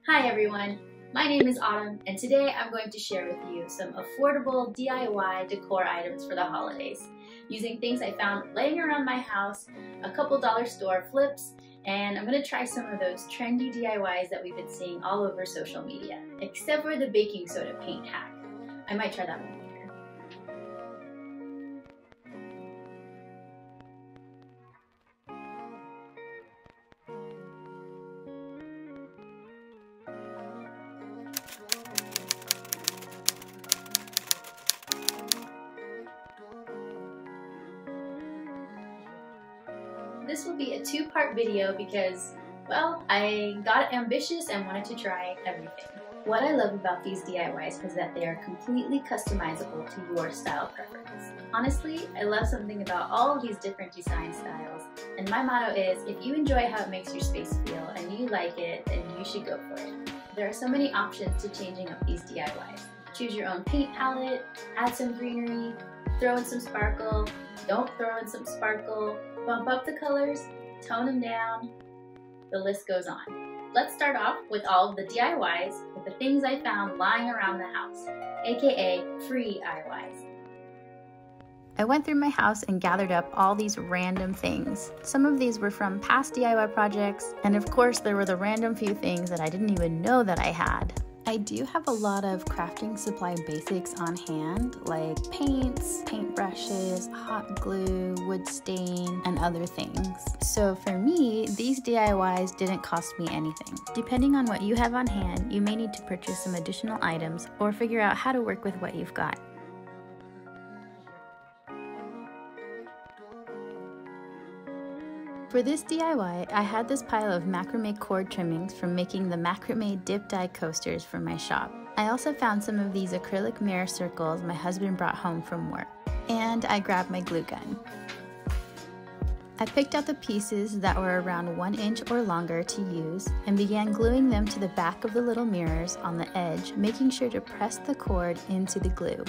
Hi everyone, my name is Autumn and today I'm going to share with you some affordable DIY decor items for the holidays using things I found laying around my house, a couple dollar store flips, and I'm going to try some of those trendy DIYs that we've been seeing all over social media, except for the baking soda paint hack. I might try that one later. This will be a two-part video because, well, I got ambitious and wanted to try everything. What I love about these DIYs is that they are completely customizable to your style preference. Honestly, I love something about all of these different design styles, and my motto is, if you enjoy how it makes your space feel and you like it, then you should go for it. There are so many options to changing up these DIYs. Choose your own paint palette, add some greenery, throw in some sparkle, don't throw in some sparkle, bump up the colors, tone them down, the list goes on. Let's start off with all of the DIYs with the things I found lying around the house, aka free DIYs. I went through my house and gathered up all these random things. Some of these were from past DIY projects, and of course there were the random few things that I didn't even know that I had. I do have a lot of crafting supply basics on hand, like paints, paintbrushes, hot glue, wood stain, and other things. So for me, these DIYs didn't cost me anything. Depending on what you have on hand, you may need to purchase some additional items or figure out how to work with what you've got. For this DIY, I had this pile of macrame cord trimmings from making the macrame dip dye coasters from my shop. I also found some of these acrylic mirror circles my husband brought home from work. And I grabbed my glue gun. I picked out the pieces that were around 1 inch or longer to use and began gluing them to the back of the little mirrors on the edge, making sure to press the cord into the glue.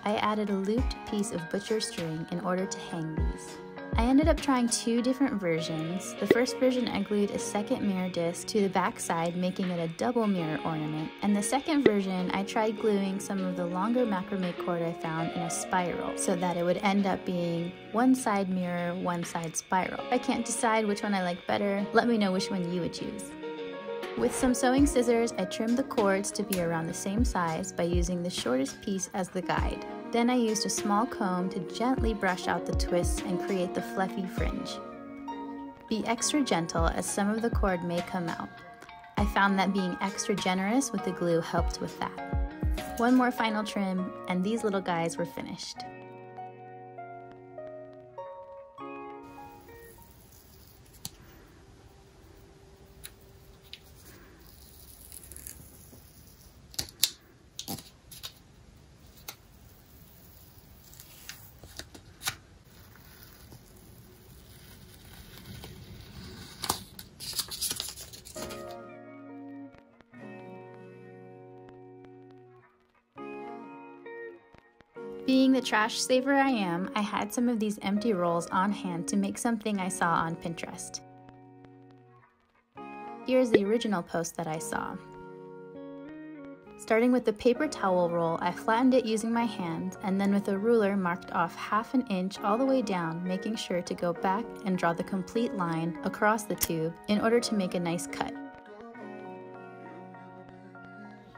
I added a looped piece of butcher string in order to hang these. I ended up trying two different versions. The first version I glued a second mirror disc to the back side, making it a double mirror ornament, and the second version I tried gluing some of the longer macrame cord I found in a spiral so that it would end up being one side mirror, one side spiral. I can't decide which one I like better. Let me know which one you would choose. With some sewing scissors, I trimmed the cords to be around the same size by using the shortest piece as the guide. Then I used a small comb to gently brush out the twists and create the fluffy fringe. Be extra gentle as some of the cord may come out. I found that being extra generous with the glue helped with that. One more final trim and these little guys were finished. Being the trash saver I am, I had some of these empty rolls on hand to make something I saw on Pinterest. Here's the original post that I saw. Starting with the paper towel roll, I flattened it using my hand and then with a ruler marked off 1/2 inch all the way down, making sure to go back and draw the complete line across the tube in order to make a nice cut.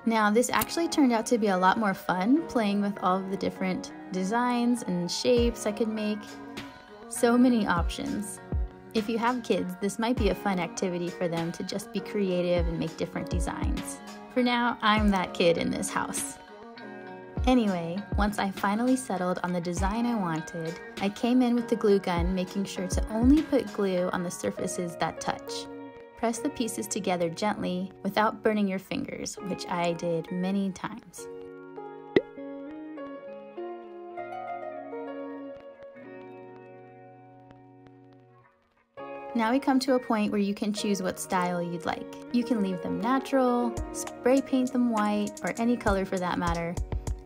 Now, this actually turned out to be a lot more fun, playing with all of the different designs and shapes I could make. So many options. If you have kids, this might be a fun activity for them to just be creative and make different designs. For now, I'm that kid in this house. Anyway, once I finally settled on the design I wanted, I came in with the glue gun, making sure to only put glue on the surfaces that touch. Press the pieces together gently without burning your fingers, which I did many times. Now we come to a point where you can choose what style you'd like. You can leave them natural, spray paint them white, or any color for that matter.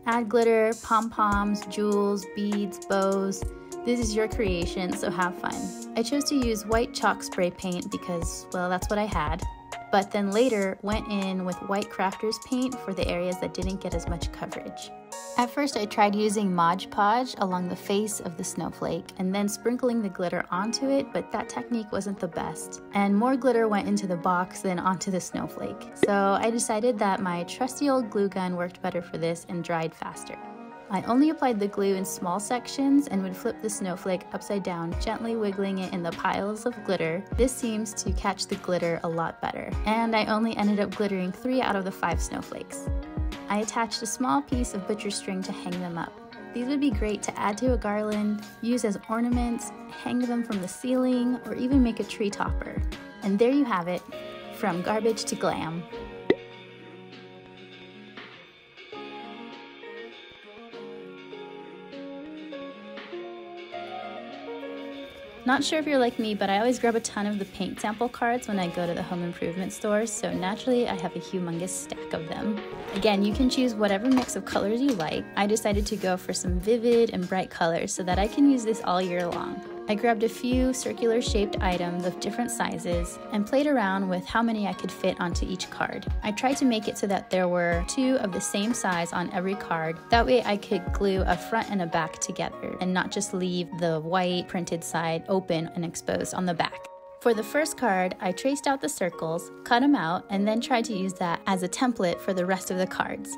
Add glitter, pom-poms, jewels, beads, bows. This is your creation, so have fun. I chose to use white chalk spray paint because, well, that's what I had. but then later went in with white crafter's paint for the areas that didn't get as much coverage. At first I tried using Mod Podge along the face of the snowflake and then sprinkling the glitter onto it, but that technique wasn't the best. And more glitter went into the box than onto the snowflake. So I decided that my trusty old glue gun worked better for this and dried faster. I only applied the glue in small sections and would flip the snowflake upside down, gently wiggling it in the piles of glitter. This seems to catch the glitter a lot better. And I only ended up glittering 3 out of the 5 snowflakes. I attached a small piece of butcher string to hang them up. These would be great to add to a garland, use as ornaments, hang them from the ceiling, or even make a tree topper. And there you have it, from garbage to glam. Not sure if you're like me, but I always grab a ton of the paint sample cards when I go to the home improvement stores, so naturally I have a humongous stack of them. Again, you can choose whatever mix of colors you like. I decided to go for some vivid and bright colors so that I can use this all year long. I grabbed a few circular shaped items of different sizes and played around with how many I could fit onto each card. I tried to make it so that there were 2 of the same size on every card. That way I could glue a front and a back together and not just leave the white printed side open and exposed on the back. For the first card, I traced out the circles, cut them out, and then tried to use that as a template for the rest of the cards.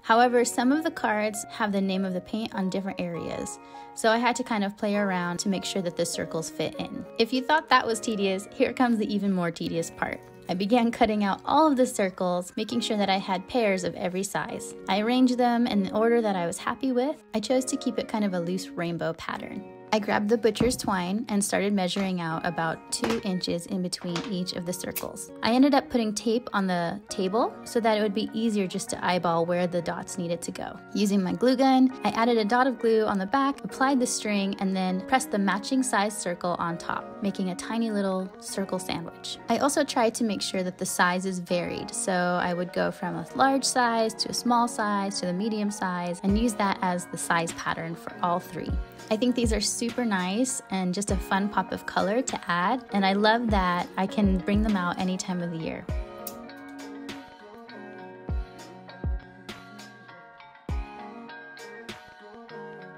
However, some of the cards have the name of the paint on different areas, so I had to kind of play around to make sure that the circles fit in. If you thought that was tedious, here comes the even more tedious part. I began cutting out all of the circles, making sure that I had pairs of every size. I arranged them in the order that I was happy with. I chose to keep it kind of a loose rainbow pattern. I grabbed the butcher's twine and started measuring out about 2 inches in between each of the circles. I ended up putting tape on the table so that it would be easier just to eyeball where the dots needed to go. Using my glue gun, I added a dot of glue on the back, applied the string, and then pressed the matching size circle on top, making a tiny little circle sandwich. I also tried to make sure that the sizes varied, so I would go from a large size to a small size to the medium size and use that as the size pattern for all 3. I think these are super nice and just a fun pop of color to add, and I love that I can bring them out any time of the year.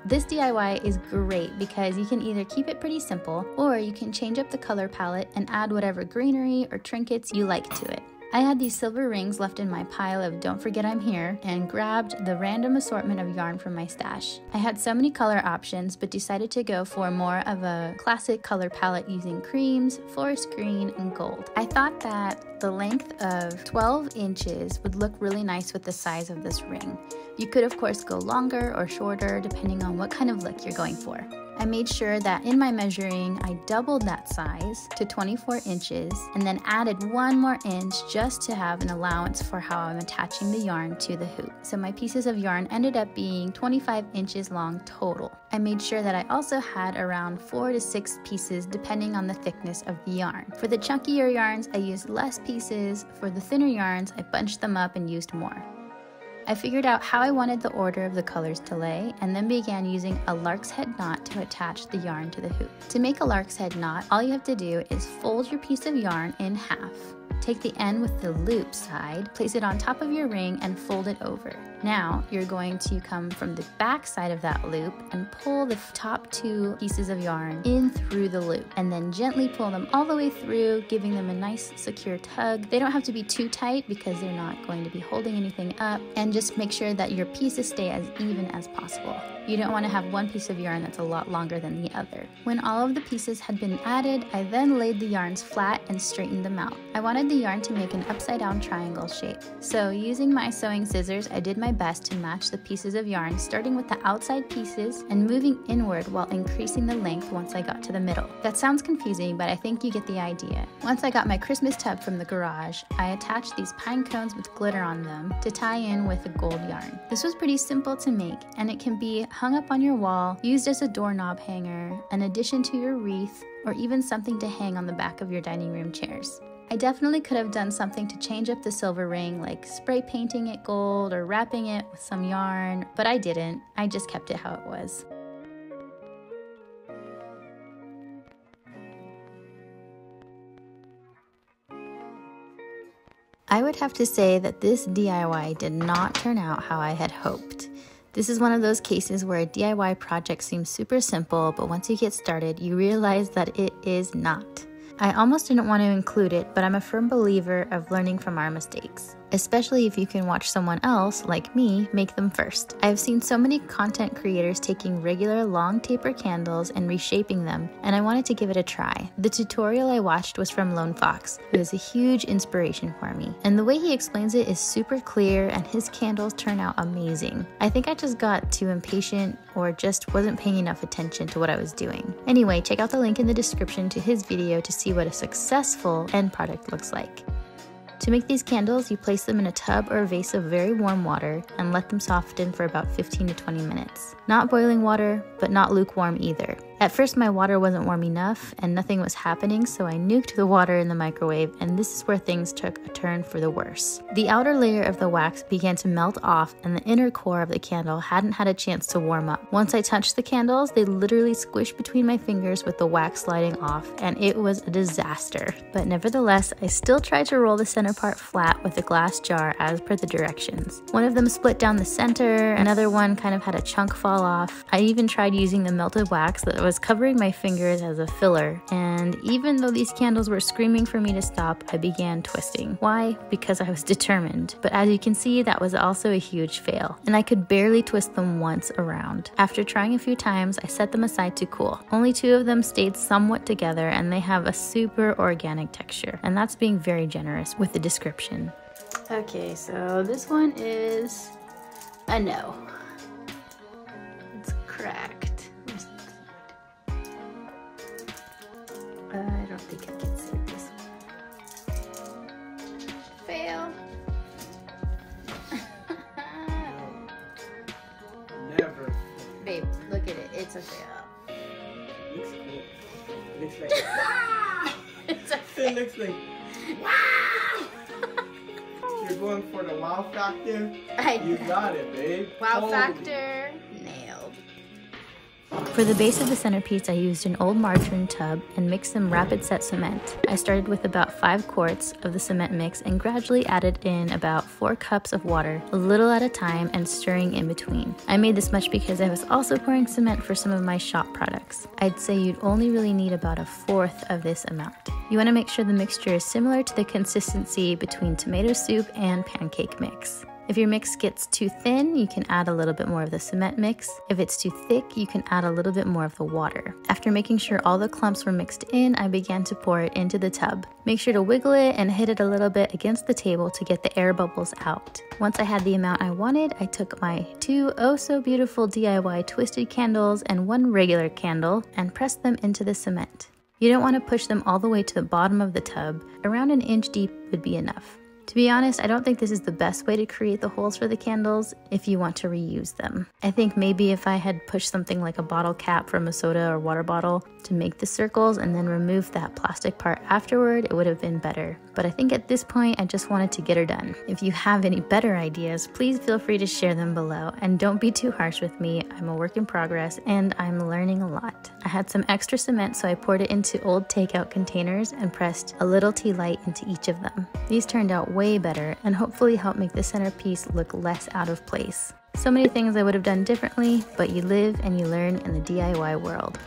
This DIY is great because you can either keep it pretty simple or you can change up the color palette and add whatever greenery or trinkets you like to it. I had these silver rings left in my pile of Don't Forget I'm Here and grabbed the random assortment of yarn from my stash. I had so many color options but decided to go for more of a classic color palette using creams, forest green, and gold. I thought that the length of 12 inches would look really nice with the size of this ring. You could of course go longer or shorter depending on what kind of look you're going for. I made sure that in my measuring, I doubled that size to 24 inches and then added 1 more inch just to have an allowance for how I'm attaching the yarn to the hoop. So my pieces of yarn ended up being 25 inches long total. I made sure that I also had around 4 to 6 pieces depending on the thickness of the yarn. For the chunkier yarns, I used less pieces. For the thinner yarns, I bunched them up and used more. I figured out how I wanted the order of the colors to lay and then began using a lark's head knot to attach the yarn to the hoop. To make a lark's head knot, all you have to do is fold your piece of yarn in half. Take the end with the loop side, place it on top of your ring, and fold it over. Now you're going to come from the back side of that loop and pull the top 2 pieces of yarn in through the loop and then gently pull them all the way through, giving them a nice secure tug. They don't have to be too tight because they're not going to be holding anything up, and just make sure that your pieces stay as even as possible. You don't want to have one piece of yarn that's a lot longer than the other. When all of the pieces had been added, I then laid the yarns flat and straightened them out. I wanted the yarn to make an upside down triangle shape. So using my sewing scissors, I did my best to match the pieces of yarn, starting with the outside pieces and moving inward while increasing the length once I got to the middle. That sounds confusing, but I think you get the idea. Once I got my Christmas tub from the garage, I attached these pine cones with glitter on them to tie in with the gold yarn. This was pretty simple to make, and it can be hung up on your wall, used as a doorknob hanger, an addition to your wreath, or even something to hang on the back of your dining room chairs. I definitely could have done something to change up the silver ring, like spray painting it gold or wrapping it with some yarn, but I didn't. I just kept it how it was. I would have to say that this DIY did not turn out how I had hoped. This is one of those cases where a DIY project seems super simple, but once you get started, you realize that it is not. I almost didn't want to include it, but I'm a firm believer of learning from our mistakes, especially if you can watch someone else, like me, make them first. I've seen so many content creators taking regular long taper candles and reshaping them, and I wanted to give it a try. The tutorial I watched was from Lone Fox, who is a huge inspiration for me, and the way he explains it is super clear and his candles turn out amazing. I think I just got too impatient or just wasn't paying enough attention to what I was doing. Anyway, check out the link in the description to his video to see what a successful end product looks like. To make these candles, you place them in a tub or a vase of very warm water and let them soften for about 15 to 20 minutes. Not boiling water, but not lukewarm either. At first my water wasn't warm enough and nothing was happening, so I nuked the water in the microwave, and this is where things took a turn for the worse. The outer layer of the wax began to melt off and the inner core of the candle hadn't had a chance to warm up. Once I touched the candles, they literally squished between my fingers with the wax sliding off, and it was a disaster. But nevertheless, I still tried to roll the center part flat with a glass jar as per the directions. One of them split down the center, another one kind of had a chunk fall off. I even tried using the melted wax that was covering my fingers as a filler, and even though these candles were screaming for me to stop, I began twisting. Why? Because I was determined. But as you can see, that was also a huge fail, and I could barely twist them once around. After trying a few times, I set them aside to cool. Only 2 of them stayed somewhat together, and they have a super organic texture, and that's being very generous with the description. Okay, so this one is a no. It's cracked. I don't think I can see this. Fail. Never. Babe, look at it. It's a fail. Looks cool. Looks like. It's a fail. It looks like. Wow! You're going for the wow factor? You got it, babe. Wow Holy. factor. Nailed. For the base of the centerpiece, I used an old margarine tub and mixed some rapid set cement. I started with about 5 quarts of the cement mix and gradually added in about 4 cups of water, a little at a time, and stirring in between. I made this much because I was also pouring cement for some of my shop products. I'd say you'd only really need about 1/4 of this amount. You want to make sure the mixture is similar to the consistency between tomato soup and pancake mix. If your mix gets too thin, you can add a little bit more of the cement mix. If it's too thick, you can add a little bit more of the water. After making sure all the clumps were mixed in, I began to pour it into the tub. Make sure to wiggle it and hit it a little bit against the table to get the air bubbles out. Once I had the amount I wanted, I took my 2 oh so beautiful DIY twisted candles and 1 regular candle and pressed them into the cement. You don't want to push them all the way to the bottom of the tub. Around 1 inch deep would be enough. To be honest, I don't think this is the best way to create the holes for the candles if you want to reuse them. I think maybe if I had pushed something like a bottle cap from a soda or water bottle to make the circles and then remove that plastic part afterward, it would have been better. But I think at this point, I just wanted to get her done. If you have any better ideas, please feel free to share them below, and don't be too harsh with me. I'm a work in progress and I'm learning a lot. I had some extra cement, so I poured it into old takeout containers and pressed a little tea light into each of them. These turned out way better and hopefully help make the centerpiece look less out of place. So many things I would have done differently, but you live and you learn in the DIY world.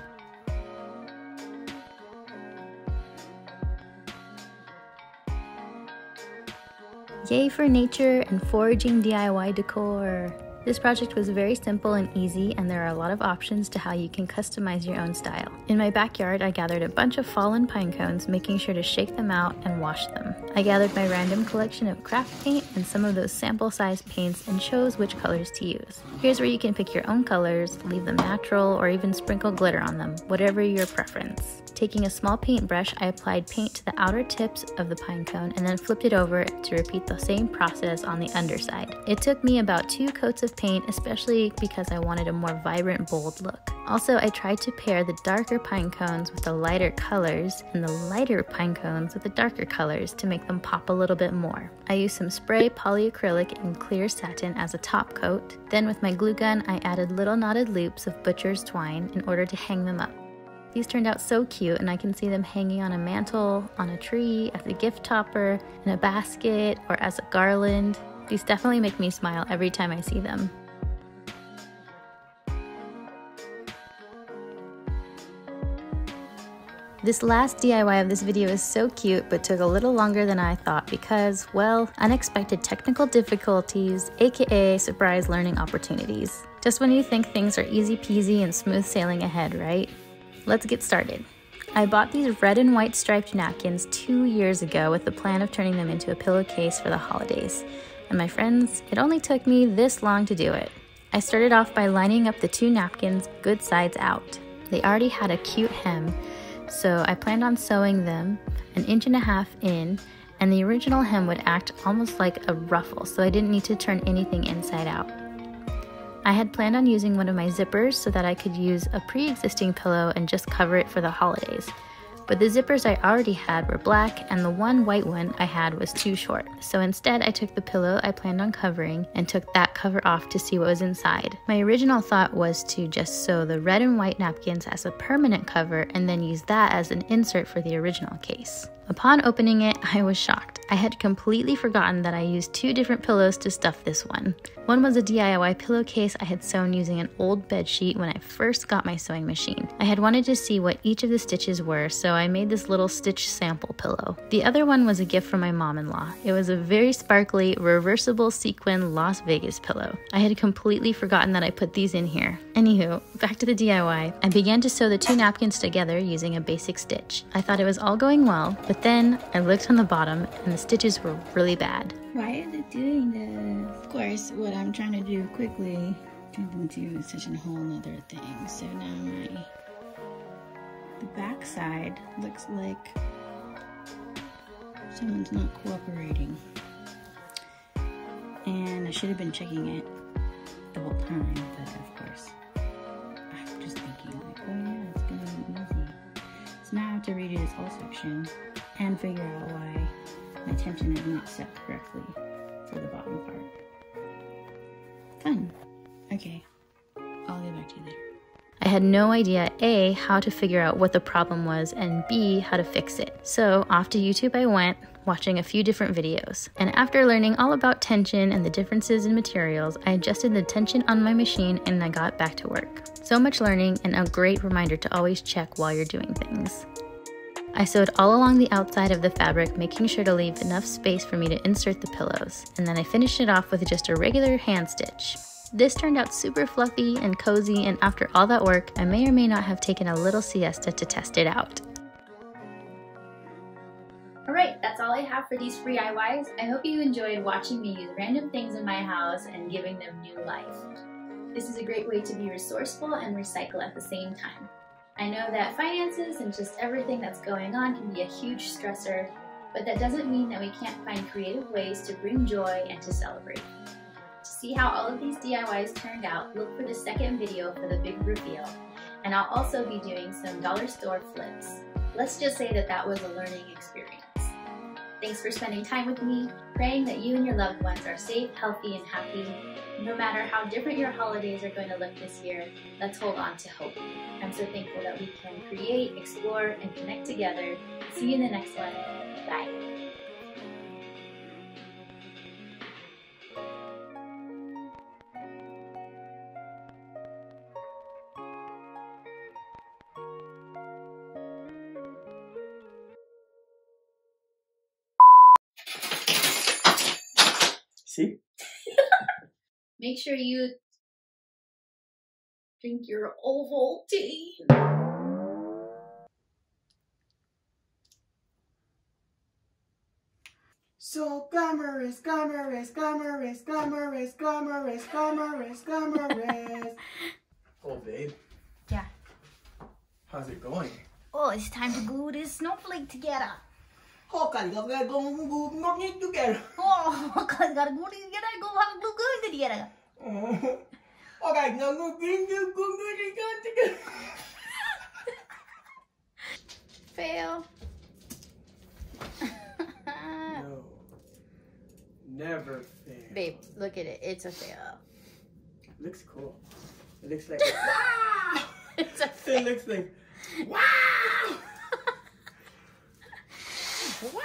Yay for nature and foraging DIY decor! This project was very simple and easy, and there are a lot of options to how you can customize your own style. In my backyard, I gathered a bunch of fallen pine cones, making sure to shake them out and wash them. I gathered my random collection of craft paint and some of those sample-sized paints and chose which colors to use. Here's where you can pick your own colors, leave them natural, or even sprinkle glitter on them, whatever your preference. Taking a small paintbrush, I applied paint to the outer tips of the pine cone and then flipped it over to repeat the same process on the underside. It took me about 2 coats of paint, especially because I wanted a more vibrant, bold look. Also, I tried to pair the darker pine cones with the lighter colors and the lighter pine cones with the darker colors to make them pop a little bit more. I used some spray polyacrylic and clear satin as a top coat. Then with my glue gun, I added little knotted loops of butcher's twine in order to hang them up. These turned out so cute, and I can see them hanging on a mantle, on a tree, as a gift topper, in a basket, or as a garland. These definitely make me smile every time I see them. This last DIY of this video is so cute, but took a little longer than I thought because, well, unexpected technical difficulties, aka surprise learning opportunities. Just when you think things are easy peasy and smooth sailing ahead, right? Let's get started. I bought these red and white striped napkins 2 years ago with the plan of turning them into a pillowcase for the holidays. And my friends, it only took me this long to do it. I started off by lining up the 2 napkins good sides out. They already had a cute hem, so I planned on sewing them 1.5 inches in, and the original hem would act almost like a ruffle, so I didn't need to turn anything inside out. I had planned on using one of my zippers so that I could use a pre-existing pillow and just cover it for the holidays. But the zippers I already had were black, and the one white one I had was too short. So instead, I took the pillow I planned on covering and took that cover off to see what was inside. My original thought was to just sew the red and white napkins as a permanent cover and then use that as an insert for the original case. Upon opening it, I was shocked. I had completely forgotten that I used 2 different pillows to stuff this one. One was a DIY pillowcase I had sewn using an old bed sheet when I first got my sewing machine. I had wanted to see what each of the stitches were, so I made this little stitch sample pillow. The other one was a gift from my mom-in-law. It was a very sparkly, reversible sequin Las Vegas pillow. I had completely forgotten that I put these in here. Anywho, back to the DIY. I began to sew the 2 napkins together using a basic stitch. I thought it was all going well, but then I looked on the bottom and the stitches were really bad. Why is it doing this? Of course, what I'm trying to do quickly turned into such a whole nother thing. So now the back side looks like someone's not cooperating. And I should have been checking it the whole time, but of course, I'm just thinking like, oh yeah, it's gonna be easy. So now I have to redo this whole section and figure out why my tension isn't set correctly for the bottom part. Fun. Okay, I'll get back to you later. I had no idea A, how to figure out what the problem was, and B, how to fix it. So off to YouTube I went, watching a few different videos. And after learning all about tension and the differences in materials, I adjusted the tension on my machine and I got back to work. So much learning and a great reminder to always check while you're doing things. I sewed all along the outside of the fabric, making sure to leave enough space for me to insert the pillows. And then I finished it off with just a regular hand stitch. This turned out super fluffy and cozy, and after all that work, I may or may not have taken a little siesta to test it out. Alright, that's all I have for these free DIYs. I hope you enjoyed watching me use random things in my house and giving them new life. This is a great way to be resourceful and recycle at the same time. I know that finances and just everything that's going on can be a huge stressor, but that doesn't mean that we can't find creative ways to bring joy and to celebrate. To see how all of these DIYs turned out, look for the second video for the big reveal, and I'll also be doing some dollar store flips. Let's just say that that was a learning experience. Thanks for spending time with me, praying that you and your loved ones are safe, healthy, and happy. No matter how different your holidays are going to look this year, let's hold on to hope. I'm so thankful that we can create, explore, and connect together. See you in the next one. Bye. See? Make sure you drink your Ovaltine. So glamorous, glamorous, glamorous, glamorous, glamorous, glamorous, glamorous. Oh, babe. Yeah. How's it going? Oh, it's time to glue this snowflake together. Oh, God, gotta go together. Oh, gotta glue together. Go have glue good together. Okay, no, go together. Fail. No. Never fail. Babe, look at it. It's a fail. Looks cool. It looks like It's a fail. it looks like Wow! Wow!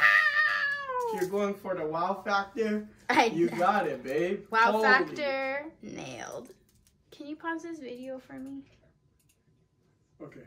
You're going for the wow factor? You got it, babe. Wow factor nailed. Can you pause this video for me? Okay.